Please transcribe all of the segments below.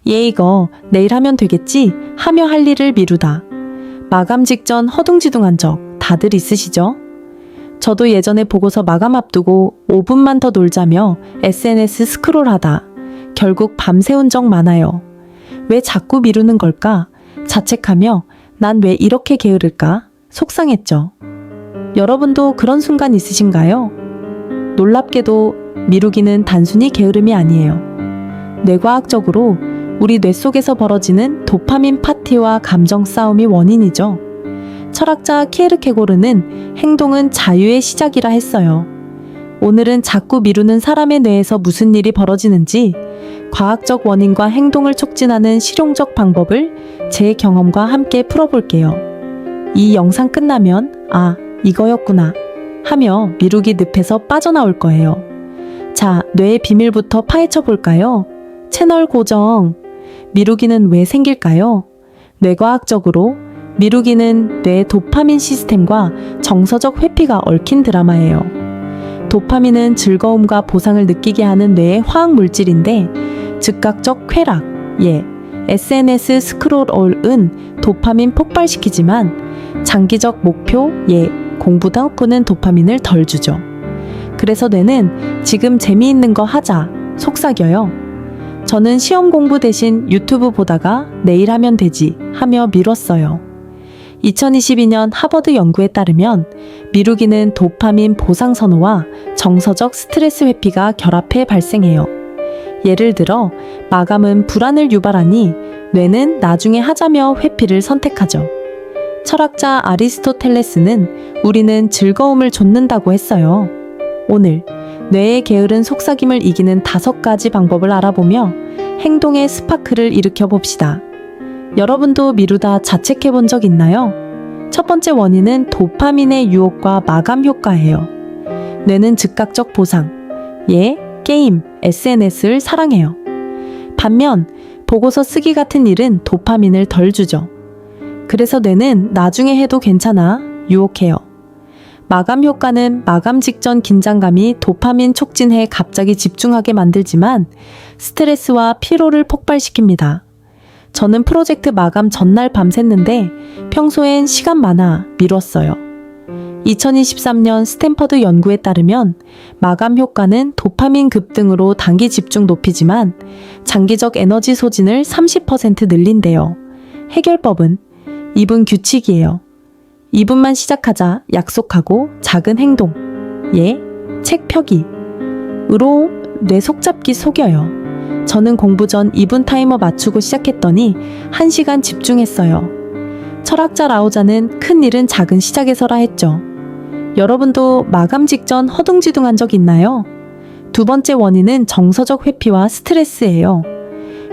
얘 이거 내일 하면 되겠지? 하며 할 일을 미루다. 마감 직전 허둥지둥한 적 다들 있으시죠? 저도 예전에 보고서 마감 앞두고 5분만 더 놀자며 SNS 스크롤하다 결국 밤새운 적 많아요. 왜 자꾸 미루는 걸까? 자책하며 난 왜 이렇게 게으를까? 속상했죠. 여러분도 그런 순간 있으신가요? 놀랍게도 미루기는 단순히 게으름이 아니에요. 뇌과학적으로 우리 뇌 속에서 벌어지는 도파민 파티와 감정 싸움이 원인이죠. 철학자 키에르케고르는 행동은 자유의 시작이라 했어요. 오늘은 자꾸 미루는 사람의 뇌에서 무슨 일이 벌어지는지 과학적 원인과 행동을 촉진하는 실용적 방법을 제 경험과 함께 풀어볼게요. 이 영상 끝나면 아, 이거였구나 하며 미루기 늪에서 빠져나올 거예요. 자, 뇌의 비밀부터 파헤쳐 볼까요? 채널 고정. 미루기는 왜 생길까요? 뇌과학적으로 미루기는 뇌 도파민 시스템과 정서적 회피가 얽힌 드라마예요. 도파민은 즐거움과 보상을 느끼게 하는 뇌의 화학 물질인데 즉각적 쾌락, SNS 스크롤은 도파민 폭발시키지만 장기적 목표, 공부 덕후는 도파민을 덜 주죠. 그래서 뇌는 지금 재미있는 거 하자, 속삭여요. 저는 시험 공부 대신 유튜브 보다가 내일 하면 되지 하며 미뤘어요. 2022년 하버드 연구에 따르면 미루기는 도파민 보상 선호와 정서적 스트레스 회피가 결합해 발생해요. 예를 들어 마감은 불안을 유발하니 뇌는 나중에 하자며 회피를 선택하죠. 철학자 아리스토텔레스는 우리는 즐거움을 좇는다고 했어요. 오늘 뇌의 게으른 속삭임을 이기는 5가지 방법을 알아보며 행동의 스파크를 일으켜 봅시다. 여러분도 미루다 자책해 본 적 있나요? 첫 번째 원인은 도파민의 유혹과 마감 효과예요. 뇌는 즉각적 보상, 게임, SNS를 사랑해요. 반면 보고서 쓰기 같은 일은 도파민을 덜 주죠. 그래서 뇌는 나중에 해도 괜찮아 유혹해요. 마감 효과는 마감 직전 긴장감이 도파민 촉진해 갑자기 집중하게 만들지만 스트레스와 피로를 폭발시킵니다. 저는 프로젝트 마감 전날 밤샜는데 평소엔 시간 많아 미뤘어요. 2023년 스탠퍼드 연구에 따르면 마감 효과는 도파민 급등으로 단기 집중 높이지만 장기적 에너지 소진을 30% 늘린대요. 해결법은 2분 규칙이에요. 2분만 시작하자 약속하고 작은 행동, 책 펴기으로 뇌 속잡기 속여요. 저는 공부 전 2분 타이머 맞추고 시작했더니 1시간 집중했어요. 철학자 라오자는 큰 일은 작은 시작에서라 했죠. 여러분도 마감 직전 허둥지둥한 적 있나요? 두 번째 원인은 정서적 회피와 스트레스예요.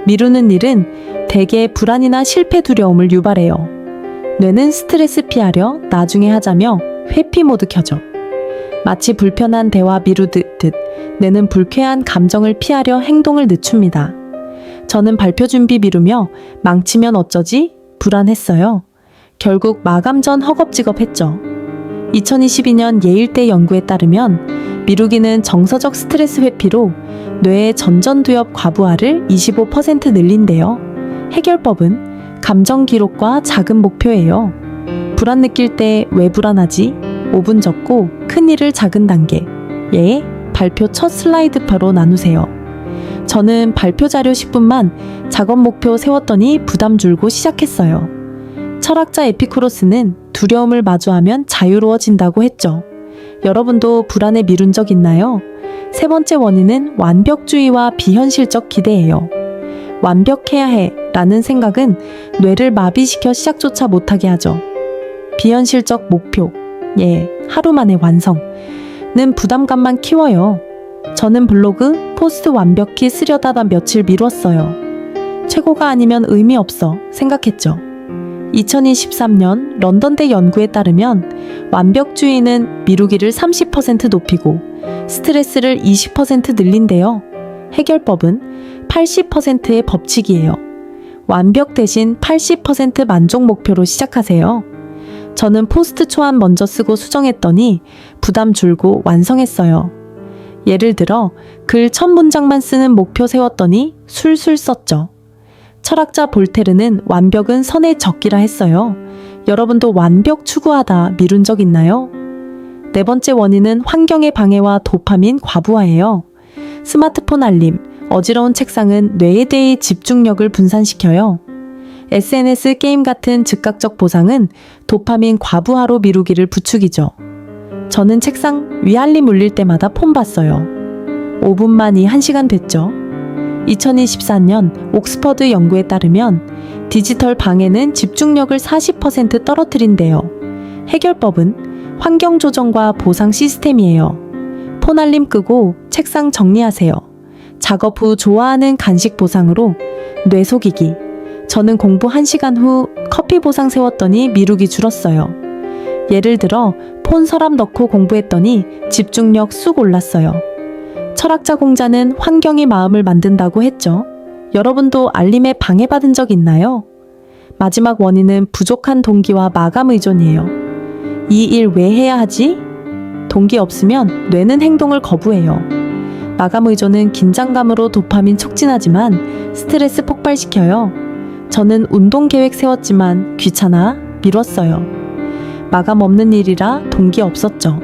미루는 일은 대개 불안이나 실패 두려움을 유발해요. 뇌는 스트레스 피하려 나중에 하자며 회피 모드 켜죠. 마치 불편한 대화 미루듯 뇌는 불쾌한 감정을 피하려 행동을 늦춥니다. 저는 발표 준비 미루며 망치면 어쩌지? 불안했어요. 결국 마감 전 허겁지겁했죠. 2022년 예일대 연구에 따르면 미루기는 정서적 스트레스 회피로 뇌의 전전두엽 과부하를 25% 늘린대요. 해결법은 감정 기록과 작은 목표예요. 불안 느낄 때 왜 불안하지? 5분 적고 큰 일을 작은 단계, 발표 첫 슬라이드표로 나누세요. 저는 발표 자료 10분만 작업 목표 세웠더니 부담 줄고 시작했어요. 철학자 에피쿠로스는 두려움을 마주하면 자유로워진다고 했죠. 여러분도 불안에 미룬 적 있나요? 세 번째 원인은 완벽주의와 비현실적 기대예요. 완벽해야 해 라는 생각은 뇌를 마비시켜 시작조차 못하게 하죠. 비현실적 목표, 하루 만에 완성는 부담감만 키워요. 저는 블로그 포스트 완벽히 쓰려다가 며칠 미뤘어요. 최고가 아니면 의미 없어 생각했죠. 2023년 런던대 연구에 따르면 완벽주의는 미루기를 30% 높이고 스트레스를 20% 늘린대요. 해결법은 80%의 법칙이에요. 완벽 대신 80% 만족 목표로 시작하세요. 저는 포스트 초안 먼저 쓰고 수정했더니 부담 줄고 완성했어요. 예를 들어 글 첫 문장만 쓰는 목표 세웠더니 술술 썼죠. 철학자 볼테르는 완벽은 선의 적기라 했어요. 여러분도 완벽 추구하다 미룬 적 있나요? 네 번째 원인은 환경의 방해와 도파민 과부하예요. 스마트폰 알림, 어지러운 책상은 뇌에 대해 집중력을 분산시켜요. SNS 게임 같은 즉각적 보상은 도파민 과부하로 미루기를 부추기죠. 저는 책상 위알림 울릴 때마다 폰 봤어요. 5분만이 1시간 됐죠. 2024년 옥스퍼드 연구에 따르면 디지털 방해는 집중력을 40% 떨어뜨린대요. 해결법은 환경 조정과 보상 시스템이에요. 폰 알림 끄고 책상 정리하세요. 작업 후 좋아하는 간식 보상으로 뇌 속이기. 저는 공부 1시간 후 커피 보상 세웠더니 미루기 줄었어요. 예를 들어 폰 서랍 넣고 공부했더니 집중력 쑥 올랐어요. 철학자 공자는 환경이 마음을 만든다고 했죠. 여러분도 알림에 방해받은 적 있나요? 마지막 원인은 부족한 동기와 마감 의존이에요. 이 일 왜 해야 하지? 동기 없으면 뇌는 행동을 거부해요. 마감 의존은 긴장감으로 도파민 촉진하지만 스트레스 폭발시켜요. 저는 운동 계획 세웠지만 귀찮아 미뤘어요. 마감 없는 일이라 동기 없었죠.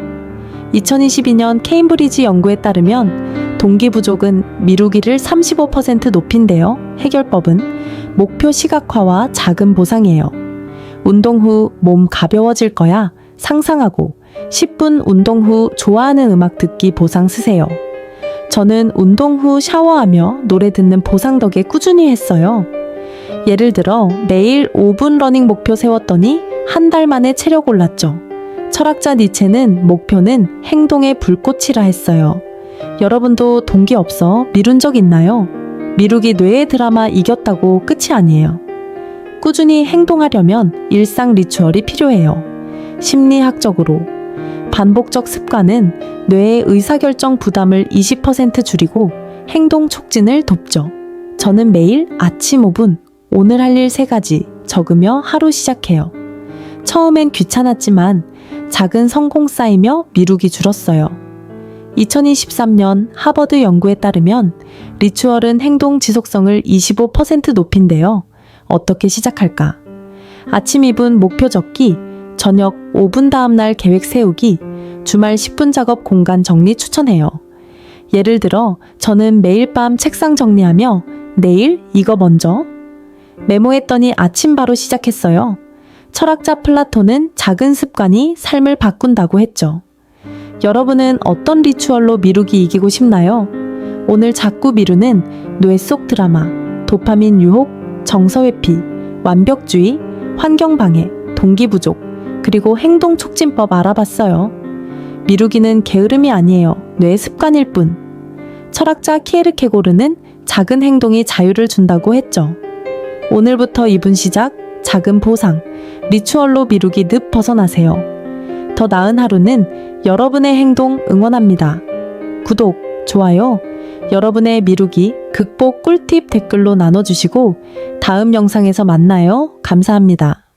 2022년 케임브리지 연구에 따르면 동기 부족은 미루기를 35% 높인대요. 해결법은 목표 시각화와 작은 보상이에요. 운동 후 몸 가벼워질 거야 상상하고 10분 운동 후 좋아하는 음악 듣기 보상 쓰세요. 저는 운동 후 샤워하며 노래 듣는 보상 덕에 꾸준히 했어요. 예를 들어 매일 5분 러닝 목표 세웠더니 한 달 만에 체력 올랐죠. 철학자 니체는 목표는 행동의 불꽃이라 했어요. 여러분도 동기 없어 미룬 적 있나요? 미루기 뇌의 드라마 이겼다고 끝이 아니에요. 꾸준히 행동하려면 일상 리추얼이 필요해요. 심리학적으로 반복적 습관은 뇌의 의사결정 부담을 20% 줄이고 행동 촉진을 돕죠. 저는 매일 아침 5분, 오늘 할 일 3가지 적으며 하루 시작해요. 처음엔 귀찮았지만 작은 성공 쌓이며 미루기 줄었어요. 2023년 하버드 연구에 따르면 리추얼은 행동 지속성을 25% 높인대요. 어떻게 시작할까? 아침 2분 목표 적기, 저녁 5분 다음날 계획 세우기, 주말 10분 작업 공간 정리 추천해요. 예를 들어 저는 매일 밤 책상 정리하며 내일 이거 먼저 메모했더니 아침 바로 시작했어요. 철학자 플라톤은 작은 습관이 삶을 바꾼다고 했죠. 여러분은 어떤 리추얼로 미루기 이기고 싶나요? 오늘 자꾸 미루는 뇌 속 드라마, 도파민 유혹, 정서 회피, 완벽주의, 환경 방해, 동기 부족, 그리고 행동 촉진법 알아봤어요. 미루기는 게으름이 아니에요. 뇌 습관일 뿐. 철학자 키에르케고르는 작은 행동이 자유를 준다고 했죠. 오늘부터 2분 시작, 작은 보상, 리추얼로 미루기 늪 벗어나세요. 더 나은 하루는 여러분의 행동 응원합니다. 구독, 좋아요, 여러분의 미루기, 극복 꿀팁 댓글로 나눠주시고 다음 영상에서 만나요. 감사합니다.